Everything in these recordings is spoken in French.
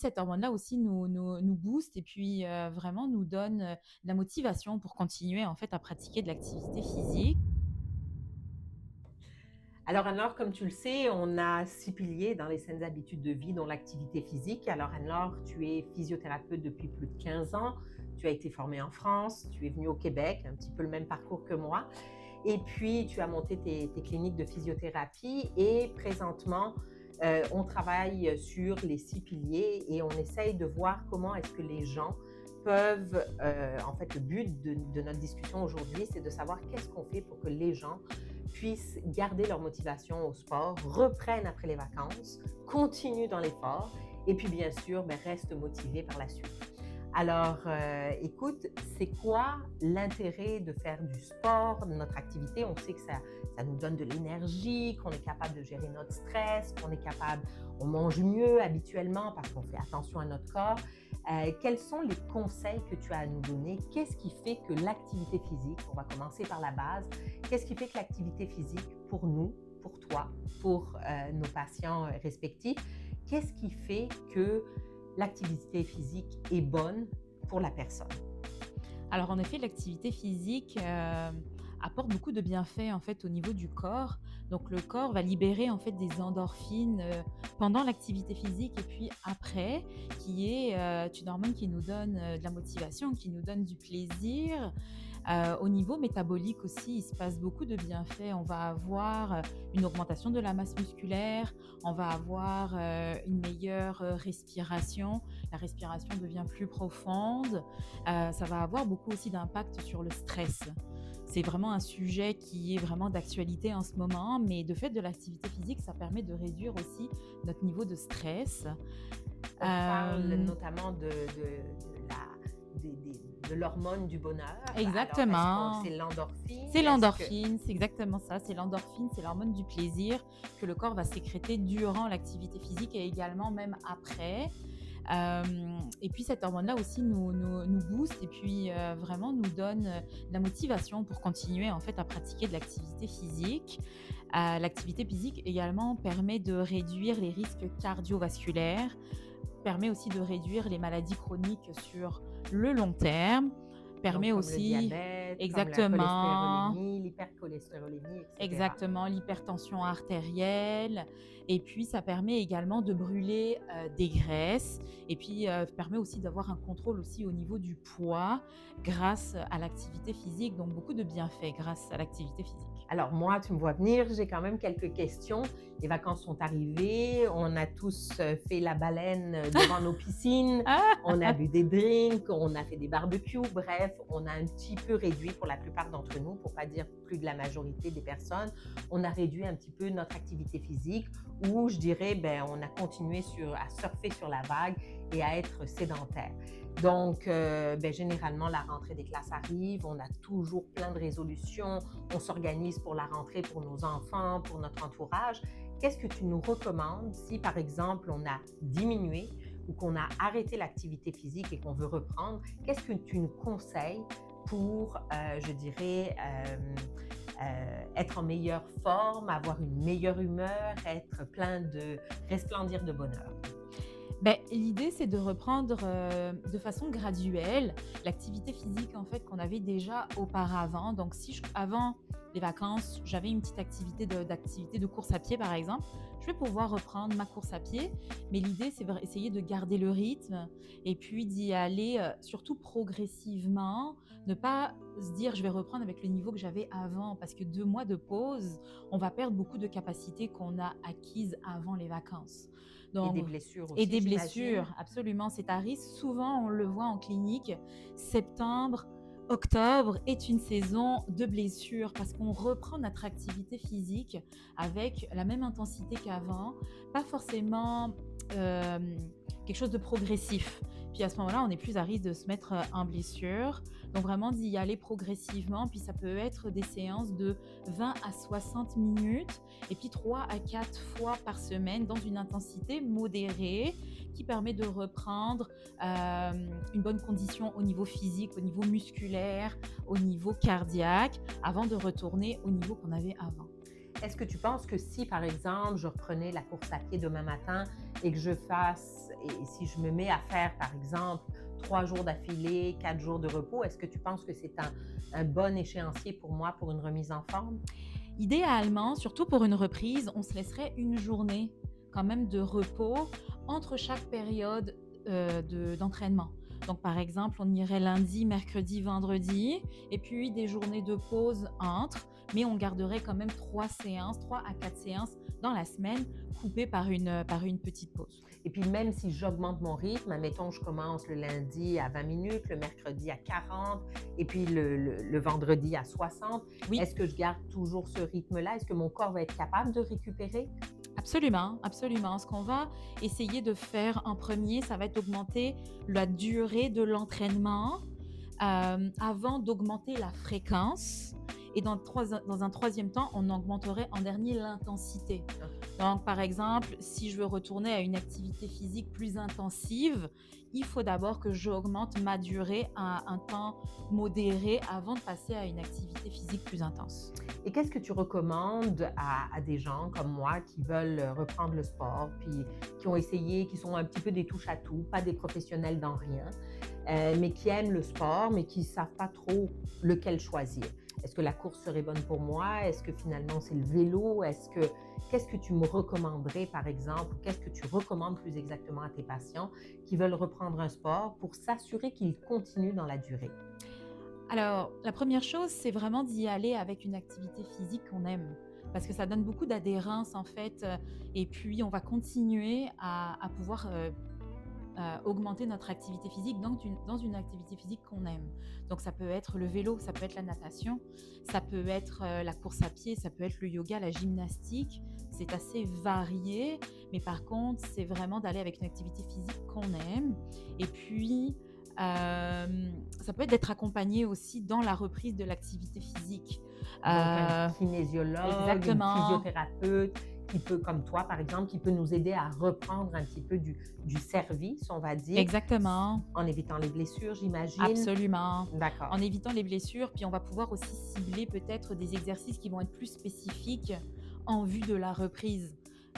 cette hormone-là aussi nous booste et puis vraiment nous donne de la motivation pour continuer en fait à pratiquer de l'activité physique. Alors Anne-Laure, comme tu le sais, on a 6 piliers dans les saines habitudes de vie, dont l'activité physique. Alors Anne-Laure, tu es physiothérapeute depuis plus de 15 ans. Tu as été formée en France, tu es venue au Québec, un petit peu le même parcours que moi. Et puis, tu as monté tes cliniques de physiothérapie et présentement, on travaille sur les 6 piliers et on essaye de voir comment est-ce que les gens peuvent, en fait, le but de notre discussion aujourd'hui, c'est de savoir qu'est-ce qu'on fait pour que les gens puissent garder leur motivation au sport, reprennent après les vacances, continuent dans l'effort et puis bien sûr, ben, restent motivés par la suite. Alors, écoute, c'est quoi l'intérêt de faire du sport, de notre activité? On sait que ça nous donne de l'énergie, qu'on est capable de gérer notre stress, qu'on est capable, on mange mieux habituellement parce qu'on fait attention à notre corps. Quels sont les conseils que tu as à nous donner? Qu'est-ce qui fait que l'activité physique, on va commencer par la base, qu'est-ce qui fait que l'activité physique, pour nous, pour toi, pour nos patients respectifs, qu'est-ce qui fait que l'activité physique est bonne pour la personne? Alors en effet, l'activité physique apporte beaucoup de bienfaits en fait au niveau du corps. Donc le corps va libérer en fait des endorphines pendant l'activité physique et puis après, qui est une hormone qui nous donne de la motivation, qui nous donne du plaisir. Au niveau métabolique aussi, il se passe beaucoup de bienfaits. On va avoir une augmentation de la masse musculaire, on va avoir une meilleure respiration. La respiration devient plus profonde. Ça va avoir beaucoup aussi d'impact sur le stress. C'est vraiment un sujet qui est vraiment d'actualité en ce moment, mais de fait de l'activité physique, ça permet de réduire aussi notre niveau de stress. On parle Euh, notamment de l'hormone du bonheur. Alors, est-ce qu'on Exactement. c'est l'endorphine? C'est Est-ce que l'endorphine, c'est exactement ça. C'est l'endorphine, c'est l'hormone du plaisir que le corps va sécréter durant l'activité physique et également même après. Et puis cette hormone-là aussi nous booste et puis vraiment nous donne de la motivation pour continuer en fait à pratiquer de l'activité physique. L'activité physique également permet de réduire les risques cardiovasculaires, permet aussi de réduire les maladies chroniques sur le long terme, donc permet comme le aussi diabète, comme la exactement. cholestérolémie, l'hypercholestérolémie et cetera. Exactement, l'hypertension artérielle et puis ça permet également de brûler, des graisses et puis, permet aussi d'avoir un contrôle aussi au niveau du poids grâce à l'activité physique, donc beaucoup de bienfaits grâce à l'activité physique. Alors moi, tu me vois venir, j'ai quand même quelques questions. Les vacances sont arrivées, on a tous fait la baleine devant nos piscines, Ah! on a bu des drinks, on a fait des barbecues, bref, on a un petit peu réduit pour la plupart d'entre nous, pour pas dire plus de la majorité des personnes, on a réduit un petit peu notre activité physique ou je dirais, ben, on a continué à surfer sur la vague et à être sédentaire. Donc, ben, généralement, la rentrée des classes arrive, on a toujours plein de résolutions, on s'organise pour la rentrée pour nos enfants, pour notre entourage. Qu'est-ce que tu nous recommandes si, par exemple, on a diminué ou qu'on a arrêté l'activité physique et qu'on veut reprendre? Qu'est-ce que tu nous conseilles pour, je dirais, être en meilleure forme, avoir une meilleure humeur, être plein de resplendir de bonheur? Beh, l'idée, c'est de reprendre, de façon graduelle l'activité physique, en fait, qu'on avait déjà auparavant. Donc si avant les vacances, j'avais une petite activité de course à pied, par exemple, je vais pouvoir reprendre ma course à pied. Mais l'idée, c'est essayer de garder le rythme et puis d'y aller, surtout progressivement. Ne pas se dire: «Je vais reprendre avec le niveau que j'avais avant», parce que 2 mois de pause, on va perdre beaucoup de capacités qu'on a acquises avant les vacances. Et des Donc blessures et aussi, des j'imagine? blessures, absolument, c'est à risque. Souvent, on le voit en clinique, septembre, octobre est une saison de blessures parce qu'on reprend notre activité physique avec la même intensité qu'avant, pas forcément quelque chose de progressif. Puis à ce moment-là, on est plus à risque de se mettre en blessure. Donc vraiment d'y aller progressivement. Puis ça peut être des séances de 20 à 60 minutes et puis 3 à 4 fois par semaine dans une intensité modérée qui permet de reprendre une bonne condition au niveau physique, au niveau musculaire, au niveau cardiaque, avant de retourner au niveau qu'on avait avant. Est-ce que tu penses que si, par exemple, je reprenais la course à pied demain matin, et que je fasse, et si je me mets à faire, par exemple, 3 jours d'affilée, 4 jours de repos, est-ce que tu penses que c'est un bon échéancier pour moi pour une remise en forme? Idéalement, surtout pour une reprise, on se laisserait une journée quand même de repos entre chaque période d'entraînement. Donc, par exemple, on irait lundi, mercredi, vendredi, et puis des journées de pause entre, mais on garderait quand même 3 séances, 3 à 4 séances dans la semaine, coupées par une petite pause. Et puis même si j'augmente mon rythme, admettons, je commence le lundi à 20 minutes, le mercredi à 40 et puis le vendredi à 60, Oui, est-ce que je garde toujours ce rythme-là? Est-ce que mon corps va être capable de récupérer? absolument, absolument. Ce qu'on va essayer de faire en premier, ça va être d'augmenter la durée de l'entraînement avant d'augmenter la fréquence. Et dans un troisième temps, on augmenterait en dernier l'intensité. OK. Donc, par exemple, si je veux retourner à une activité physique plus intensive, il faut d'abord que j'augmente ma durée à un temps modéré avant de passer à une activité physique plus intense. Et qu'est-ce que tu recommandes à des gens comme moi qui veulent reprendre le sport, puis qui ont essayé, qui sont un petit peu des touche-à-tout, pas des professionnels dans rien, mais qui aiment le sport, mais qui ne savent pas trop lequel choisir? Est-ce que la course serait bonne pour moi? Est-ce que finalement c'est le vélo? Qu'est-ce que tu me recommanderais, par exemple? Qu'est-ce que tu recommandes plus exactement à tes patients qui veulent reprendre un sport pour s'assurer qu'ils continuent dans la durée? Alors, la première chose, c'est vraiment d'y aller avec une activité physique qu'on aime. Parce que ça donne beaucoup d'adhérence, en fait. Et puis, on va continuer à pouvoir augmenter notre activité physique dans une activité physique qu'on aime. Donc, ça peut être le vélo, ça peut être la natation, ça peut être la course à pied, ça peut être le yoga, la gymnastique. C'est assez varié. Mais par contre, c'est vraiment d'aller avec une activité physique qu'on aime. Et puis, ça peut être d'être accompagné aussi dans la reprise de l'activité physique. Donc un Heu, kinésiologue, une exactement, physiothérapeute qui peut, comme toi par exemple, qui peut nous aider à reprendre un petit peu du service, on va dire, exactement, en évitant les blessures, j'imagine? absolument. D'accord. En évitant les blessures, puis on va pouvoir aussi cibler peut-être des exercices qui vont être plus spécifiques en vue de la reprise.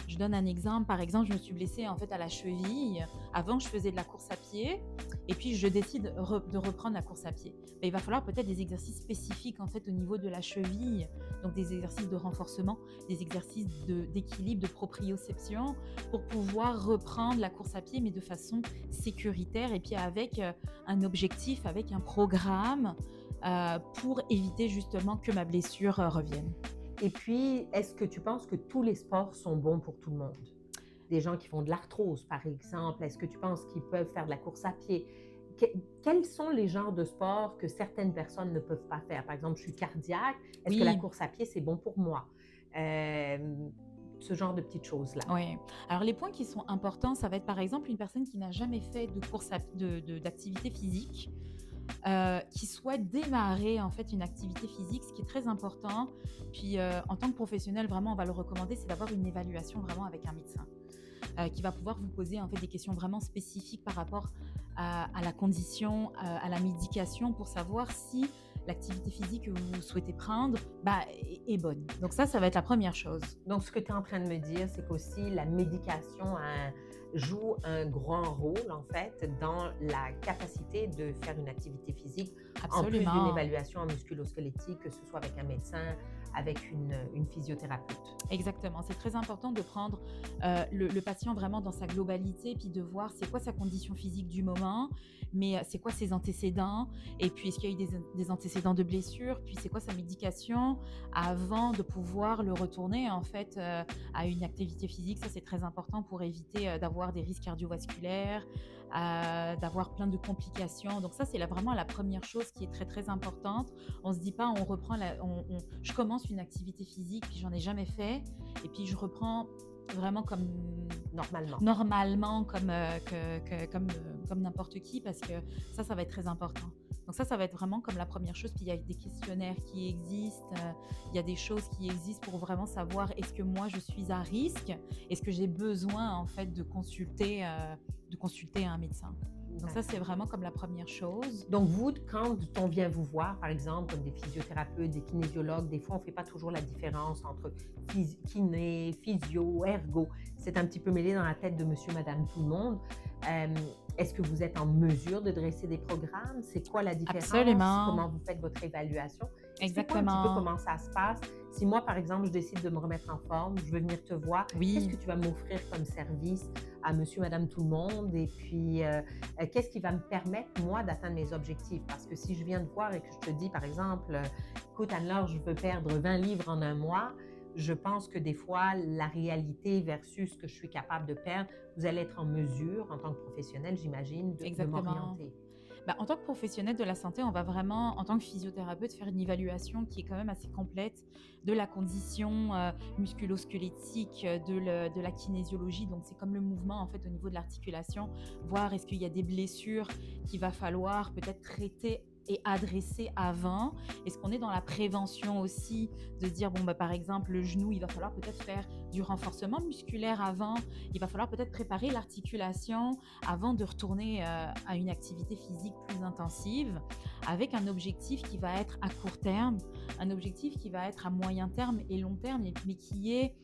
Je donne un exemple. Par exemple, je me suis blessée en fait à la cheville. Avant, je faisais de la course à pied et puis je décide de reprendre la course à pied. Mais il va falloir peut-être des exercices spécifiques en fait au niveau de la cheville, donc des exercices de renforcement, des exercices d'équilibre, de proprioception pour pouvoir reprendre la course à pied, mais de façon sécuritaire et puis avec un objectif, avec un programme pour éviter justement que ma blessure revienne. Et puis, est-ce que tu penses que tous les sports sont bons pour tout le monde? Des gens qui font de l'arthrose, par exemple, est-ce que tu penses qu'ils peuvent faire de la course à pied? Que Quels sont les genres de sports que certaines personnes ne peuvent pas faire? Par exemple, je suis cardiaque, est-ce que la Oui, course à pied, c'est bon pour moi? Hem, Ce genre de petites choses-là. oui. Alors les points qui sont importants, ça va être par exemple une personne qui n'a jamais fait de d'activité physique, qui souhaite démarrer en fait une activité physique, ce qui est très important. Puis en tant que professionnel, vraiment, on va le recommander, c'est d'avoir une évaluation vraiment avec un médecin qui va pouvoir vous poser en fait des questions vraiment spécifiques par rapport à la condition, à la médication pour savoir si l'activité physique que vous souhaitez prendre est bonne. Donc ça va être la première chose. Donc, ce que tu es en train de me dire, c'est qu'aussi la médication joue un grand rôle, en fait, dans la capacité de faire une activité physique, en plus d'une Absolument. évaluation musculo-squelettique, que ce soit avec un médecin, avec une physiothérapeute. Exactement, c'est très important de prendre le patient vraiment dans sa globalité, puis de voir c'est quoi sa condition physique du moment, mais c'est quoi ses antécédents, et puis est-ce qu'il y a eu des antécédents de blessures, puis c'est quoi sa médication avant de pouvoir le retourner en fait à une activité physique. Ça, c'est très important pour éviter d'avoir des risques cardiovasculaires, d'avoir plein de complications. Donc ça, c'est vraiment la première chose qui est très très importante. On se dit pas, on reprend, je commence une activité physique, puis j'en ai jamais fait, et puis je reprends vraiment comme Normalement. normalement, comme n'importe qui, parce que ça va être très important. Donc ça va être vraiment comme la première chose. Puis il y a des questionnaires qui existent, il y a des choses qui existent pour vraiment savoir est-ce que moi je suis à risque, est-ce que j'ai besoin en fait de consulter un médecin. Donc ça, c'est vraiment comme la première chose. Donc, vous, quand on vient vous voir, par exemple, comme des physiothérapeutes, des kinésiologues, des fois, on ne fait pas toujours la différence entre kiné, physio, ergo. C'est un petit peu mêlé dans la tête de monsieur, madame, tout le monde. Euh, Est-ce que vous êtes en mesure de dresser des programmes? C'est quoi la différence? Absolument. Comment vous faites votre évaluation? Explique-moi un petit peu Exactement. comment ça se passe. Si moi, par exemple, je décide de me remettre en forme, je veux venir te voir, qu'est-ce que Oui, tu vas m'offrir comme service à monsieur, madame, tout le monde? Et puis, qu'est-ce qui va me permettre, moi, d'atteindre mes objectifs? Parce que si je viens te voir et que je te dis, par exemple, écoute, Anne-Laure, je veux perdre 20 livres en un mois, je pense que des fois, la réalité versus ce que je suis capable de perdre, vous allez être en mesure, en tant que professionnel, j'imagine, de exactement. m'orienter. Bah, en tant que professionnel de la santé, on va vraiment, en tant que physiothérapeute, faire une évaluation qui est quand même assez complète de la condition musculo-squelettique, de la kinésiologie. Donc, c'est comme le mouvement en fait au niveau de l'articulation, voir est-ce qu'il y a des blessures qu'il va falloir peut-être traiter et adresser avant. Est-ce qu'on est dans la prévention aussi, de se dire, bon, bah, par exemple, le genou, il va falloir peut-être faire du renforcement musculaire avant, il va falloir peut-être préparer l'articulation avant de retourner à une activité physique plus intensive, avec un objectif qui va être à court terme, un objectif qui va être à moyen terme et long terme, mais qui est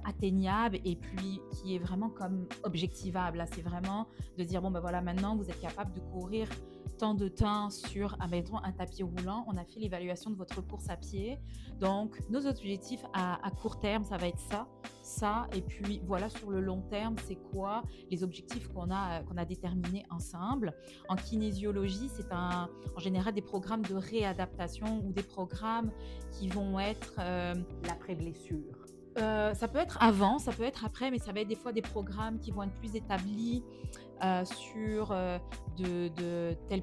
atteignable et puis qui est vraiment comme objectivable. Là, c'est vraiment de dire, bon, ben voilà, maintenant, vous êtes capable de courir tant de temps sur, admettons, un tapis roulant. On a fait l'évaluation de votre course à pied. Donc, nos objectifs à court terme, ça va être ça. Et puis, voilà, sur le long terme, c'est quoi les objectifs qu'on a déterminés ensemble. En kinésiologie, c'est en général des programmes de réadaptation ou des programmes qui vont être L'après-blessure. ça peut être avant, ça peut être après, mais ça va être des fois des programmes qui vont être plus établis sur tel,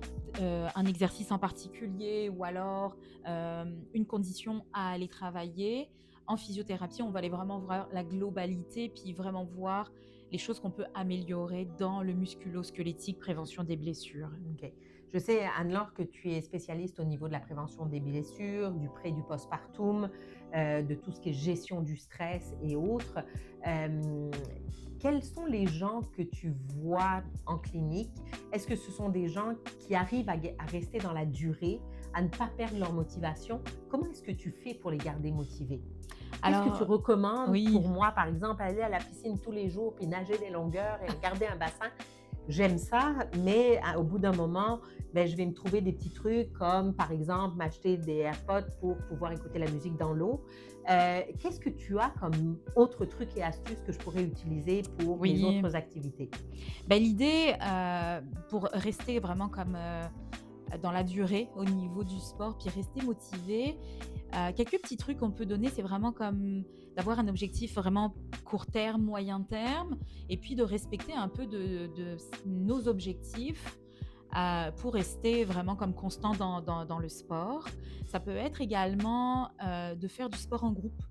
un exercice en particulier ou alors une condition à aller travailler. En physiothérapie, on va aller vraiment voir la globalité, puis vraiment voir les choses qu'on peut améliorer dans le musculo-squelettique, prévention des blessures. OK. Je sais, Anne-Laure, que tu es spécialiste au niveau de la prévention des blessures, du pré et du postpartum, de tout ce qui est gestion du stress et autres. Euh, Quels sont les gens que tu vois en clinique? Est-ce que ce sont des gens qui arrivent à rester dans la durée, à ne pas perdre leur motivation? Comment est-ce que tu fais pour les garder motivés? Qu'est-ce que tu Alors, recommandes oui, pour moi, par exemple, aller à la piscine tous les jours, puis nager des longueurs et regarder un bassin? J'aime ça, mais au bout d'un moment, ben, je vais me trouver des petits trucs comme, par exemple, m'acheter des AirPods pour pouvoir écouter la musique dans l'eau. Qu'est-ce que tu as comme autres trucs et astuces que je pourrais utiliser pour mes oui. autres activités? Ben, l'idée, pour rester vraiment comme dans la durée au niveau du sport, puis rester motivé, quelques petits trucs qu'on peut donner, c'est vraiment comme d'avoir un objectif vraiment court terme, moyen terme, et puis de respecter un peu nos objectifs pour rester vraiment comme constant dans le sport. Ça peut être également de faire du sport en groupe.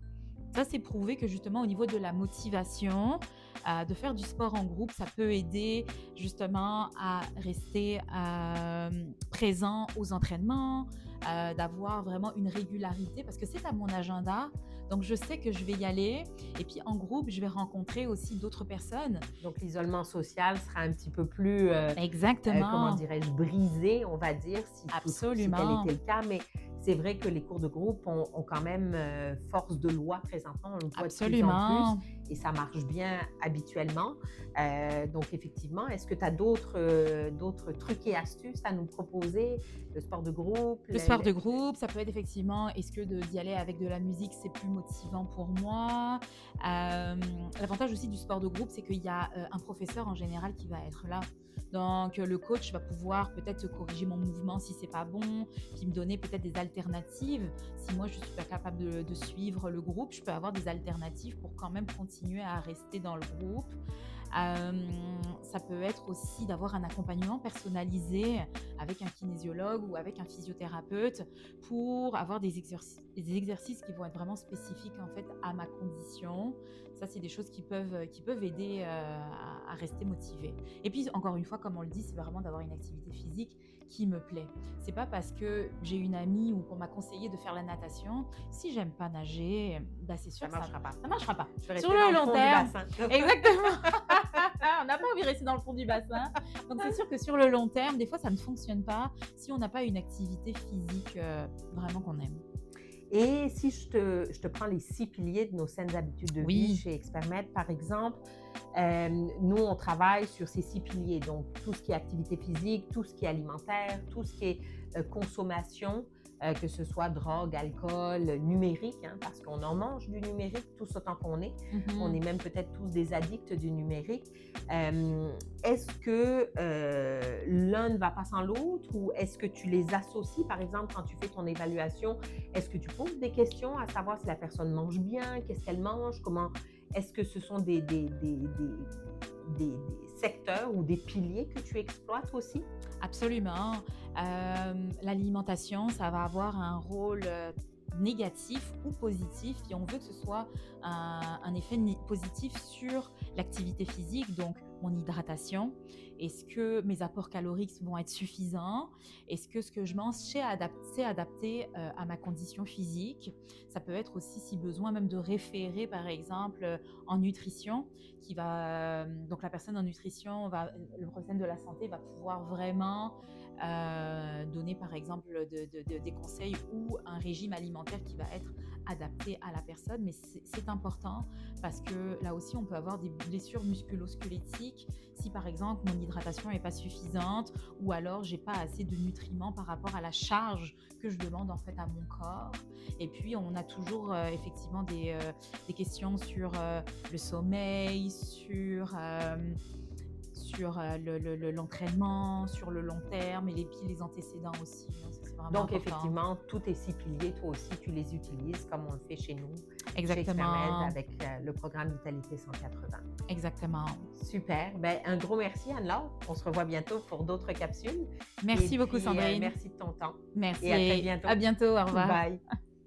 Ça, c'est prouvé que justement au niveau de la motivation, de faire du sport en groupe, ça peut aider justement à rester présent aux entraînements, d'avoir vraiment une régularité parce que c'est à mon agenda. Donc, je sais que je vais y aller. Et puis, en groupe, je vais rencontrer aussi d'autres personnes. Donc, l'isolement social sera un petit peu plus, comment Exactement, dirais-je, brisé, on va dire, si tel absolument, était le cas. Mais c'est vrai que les cours de groupe ont quand même force de loi présentement. On le voit de plus en absolument. plus et ça marche bien habituellement. Donc, effectivement, est-ce que tu as d'autres trucs et astuces à nous proposer? Le sport de groupe? Le sport de groupe, ça peut être effectivement, est-ce que d'y aller avec de la musique, c'est plus motivant pour moi? L'avantage aussi du sport de groupe, c'est qu'il y a un professeur en général qui va être là. Donc, le coach va pouvoir peut-être corriger mon mouvement si c'est pas bon, puis me donner peut-être des alternatives. Si moi, je suis pas capable de suivre le groupe, je peux avoir des alternatives pour quand même continuer à rester dans le groupe. Ça peut être aussi d'avoir un accompagnement personnalisé avec un kinésiologue ou avec un physiothérapeute pour avoir des exercices qui vont être vraiment spécifiques en fait à ma condition. Ça, c'est des choses qui peuvent aider à rester motivé. Et puis, encore une fois, comme on le dit, c'est vraiment d'avoir une activité physique qui me plaît. C'est pas parce que j'ai une amie ou qu'on m'a conseillé de faire la natation, si j'aime pas nager, bah c'est Ça sûr ne que marchera pas. ça marchera pas. Je vais Sur rester dans le le long fond du terme, bassin. exactement. On n'a pas envie de rester dans le fond du bassin. Donc, c'est sûr que sur le long terme, des fois, ça ne fonctionne pas si on n'a pas une activité physique vraiment qu'on aime. Et si je te prends les 6 piliers de nos saines habitudes de vie Oui. chez Expermed, par exemple, nous, on travaille sur ces 6 piliers. Donc, tout ce qui est activité physique, tout ce qui est alimentaire, tout ce qui est consommation, que ce soit drogue, alcool, numérique, hein, parce qu'on en mange du numérique tous autant qu'on est. On Mhm. est même peut-être tous des addicts du numérique. Est-ce que l'un ne va pas sans l'autre ou est-ce que tu les associes, par exemple, quand tu fais ton évaluation, est-ce que tu poses des questions à savoir si la personne mange bien, qu'est-ce qu'elle mange, comment, est-ce que ce sont des secteurs ou des piliers que tu exploites aussi? Absolument. L'alimentation, ça va avoir un rôle négatif ou positif et on veut que ce soit un effet positif sur l'activité physique, donc mon hydratation. Est-ce que mes apports caloriques vont être suffisants? Est-ce que ce que je mange c'est adapté à ma condition physique? Ça peut être aussi, si besoin, même de référer, par exemple, en nutrition, donc la personne en nutrition, le professionnel de la santé va pouvoir vraiment donner par exemple des conseils ou un régime alimentaire qui va être adapté à la personne. Mais c'est important parce que là aussi, on peut avoir des blessures musculo-squelettiques si par exemple mon hydratation n'est pas suffisante ou alors j'ai pas assez de nutriments par rapport à la charge que je demande en fait à mon corps. Et puis, on a toujours effectivement des questions sur le sommeil, sur l'entraînement, sur le long terme et puis les antécédents aussi, hein, ça, c'est vraiment Donc, important. effectivement, tous tes 6 piliers, toi aussi, tu les utilises comme on le fait chez nous, chez Expermed, Exactement, avec le programme Vitalité 180. exactement. Super. Ben, un gros merci, Anne-Laure. On se revoit bientôt pour d'autres capsules. Et Merci beaucoup puis, Sandrine. merci de ton temps. Merci Et à très et bientôt. à bientôt, au revoir. Bye.